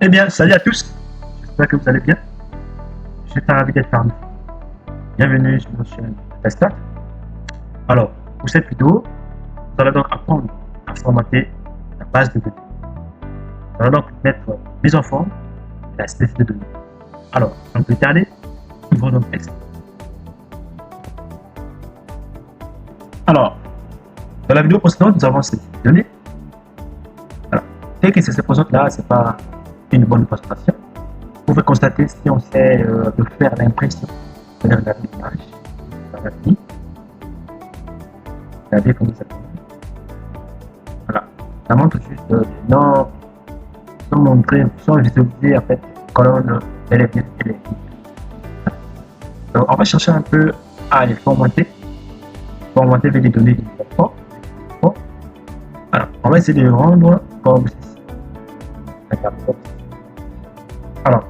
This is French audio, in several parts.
Eh bien, salut à tous. J'espère que vous allez bien. Je suis ravi d'être parmi vous. Bienvenue sur notre chaîne Testat. Alors, pour cette vidéo, nous allons donc apprendre à formater la base de données. Nous allons donc mettre mise en forme et la saisie de données. Alors, sans plus tarder, ouvrons notre texte. Alors, dans la vidéo précédente, nous avons saisi des données. Alors, tel que ça se présente là, c'est pas une bonne présentation. Vous pouvez constater si on sait de faire l'impression de regarder l'image. Regardez comment ça tourne. Voilà. Ça montre juste des noms qui sont montrés, qui sont visualisés en fait, colonnes et les lignes. Donc on va chercher un peu à les formater. Formater avec des données du platform. Alors, on va essayer de rendre comme ceci. Alors,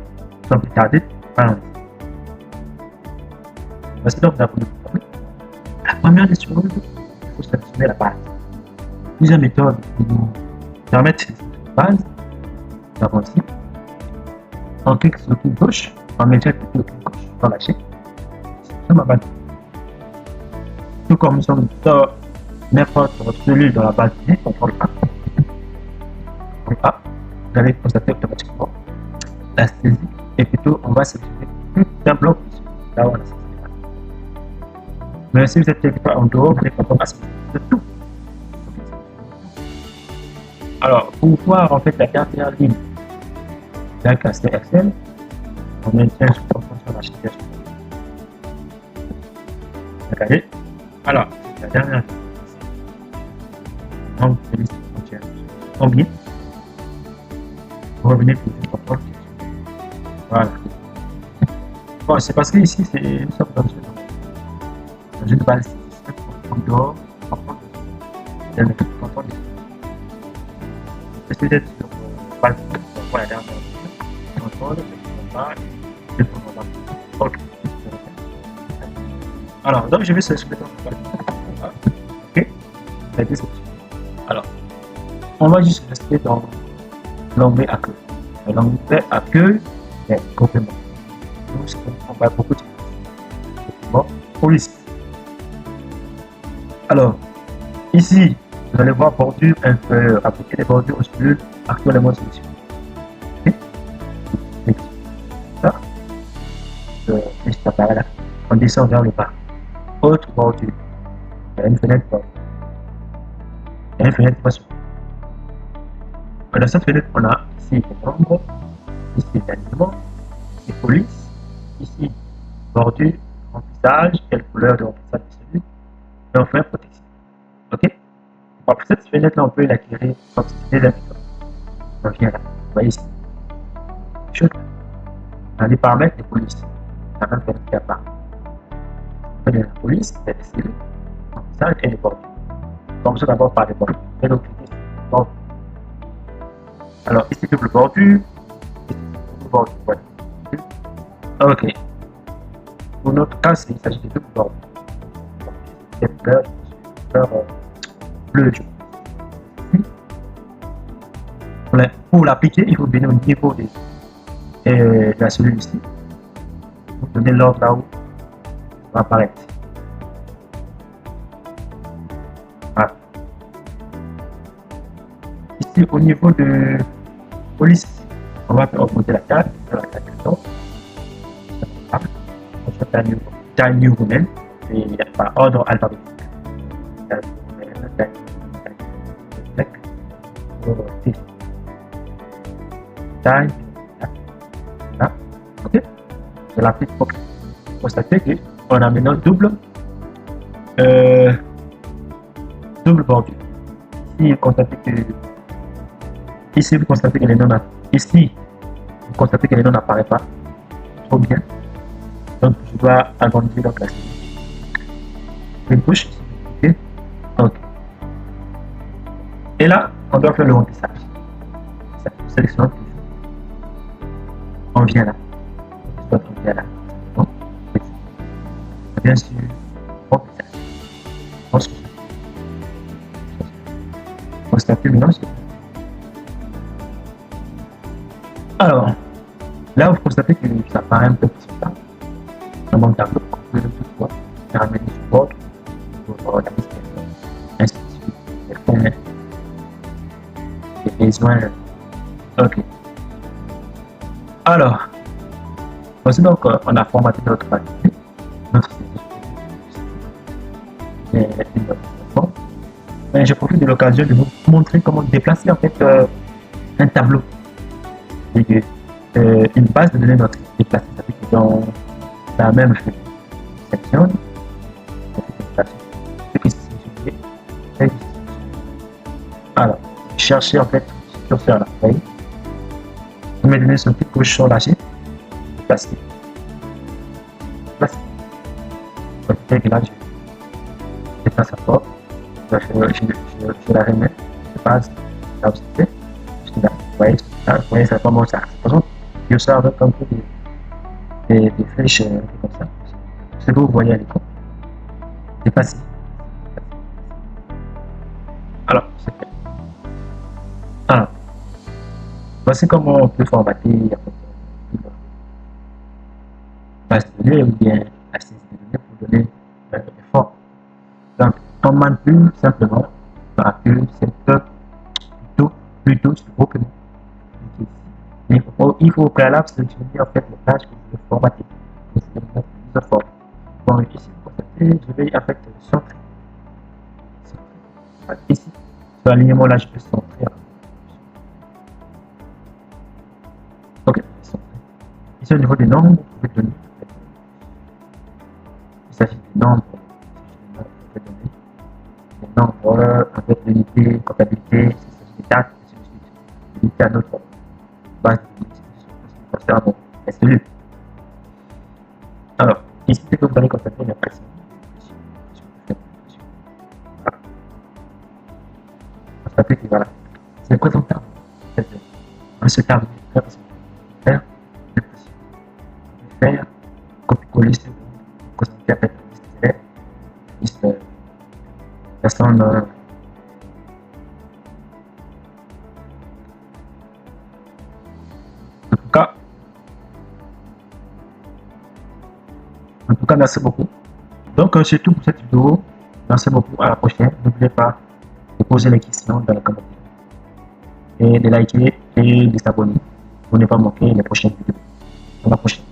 sans plus tarder, allons-y. Voici donc la première des choses, il faut sélectionner la base. Plusieurs méthodes qui nous permettent de sélectionner la base. Nous avons ici. On clique sur le clic gauche, on met direct le clic gauche dans la chaîne. C'est ma base. Tout comme nous sommes dans n'importe celui dans la base de données, contrôle A. Contrôle A, vous allez constater automatiquement la saisie et plutôt on va sélectionner plus d'un bloc là où on a saisi. Mais si vous êtes quelque part en dehors, vous n'êtes pas à saisir de tout. Alors, pour voir en fait la dernière ligne d'un classeur Excel, on maintient sur la chaîne. Regardez. Alors, la dernière ligne. Donc, c'est liste entière. Combien? Vous revenez pour une contrôle. Voilà. Bon, c'est parce que ici, nous sommes dans une base en dehors, en dehors. Essayez d'être sur base pour la dernière contrôle, et pour ok. Alors, donc je vais sélectionner ok. Alors, on va juste rester dans l'onglet accueil. L'onglet accueil est complément. Donc, on va beaucoup de bon, police. Alors, ici, vous allez voir bordure inférieure, appliquer les bordures aux cellules actuellement sélectionnées. Ok. Ça, juste apparaît là. On descend vers le bas. Autre bordure. Il y a une fenêtre bordure. Il y a une fenêtre poisson. Dans cette fenêtre, on a ici les nombres, ici l'alignement, ici police, ici bordure, remplissage, quelle couleur de remplissage de celui, et enfin protection. Ok? Bon, pour cette fenêtre là, on peut l'acquérir comme si c'était la méthode. On vient là, vous voyez ici. Chose là. Dans les paramètres de police, la même fenêtre qui apparaît. On peut la police, les cellules, remplissage et les bordures. Comme ça d'abord par les bordures. Et donc, bordure. Alors, ici, double bordure. Ici, double bordure. Voilà. Ok. Pour notre cas, il s'agit de double bordure. C'est couleur bleu. Pour l'appliquer, il faut venir au niveau de la cellule ici. Vous donnez l'ordre là où ça va apparaître. Voilà. Ici, au niveau de police, on va augmenter la carte, la carte on fait un new domaine et par ordre alphabétique. Là, ok. Je l'applique pour constater qu'on a maintenant double bordure. Ici, vous constatez que ici, vous constatez que les noms ici, vous constatez que les noms n'apparaissent pas. Trop bien. Donc, je dois agrandir donc la une couche. Ok. Ok. Et là, on doit faire le remplissage. On sélectionne toujours. On vient là. On vient là. Donc, bien sûr, remplissage. On se tape maintenant. Alors, là, vous constatez que ça paraît un peu petit ça. Dans mon tableau, vous pouvez toutefois ramener sur bord pour la liste ainsi de suite. Les besoins. Ok. Alors, voici donc, on a formaté notre activité, notre plateforme. Mais je profite de l'occasion de vous montrer comment déplacer en fait un tableau. Et, une base de données notre déplacée, ça fait que dans la même section, alors, chercher en fait sur la feuille. Vous me donnez sur petite couche sur la chaîne, placer. Donc, là, je déplace la porte, je la remets, je passe, là où c'était, je là, vous voyez, ça commence à se je sors avec un peu des flèches comme ça. Ce que vous voyez à l'écran, c'est facile. Alors, c'est fait. Alors, voici comment on peut formater une base de données ou bien la saisie de données pour donner un effort. Donc, on manipule simplement par que c'est plutôt ce groupe. Mais il faut au préalable sélectionner en fait les pages que vous voulez formater. C'est une mise en forme. Bon, ici, vous constatez, je vais en fait centrer. Ici, sur l'alignement là, je peux centrer. Ok, centrer. Ici, au niveau des nombres, vous pouvez donner. Il s'agit des nombres. Des nombres avec l'unité, comptabilité, il s'agit des dates, et ainsi de suite. Unité à notre base de données concernant les cellules. Alors, ici, dès que vous allez constater une impression, constatez que voilà, c'est présentable. Dans ce tableau, faire, copier-coller ce présenter avec la liste d'élèves, liste personnes. En tout cas, merci beaucoup. Donc, c'est tout pour cette vidéo. Merci beaucoup. À la prochaine. N'oubliez pas de poser les questions dans les commentaires et de liker et de s'abonner pour ne pas manquer les prochaines vidéos. À la prochaine.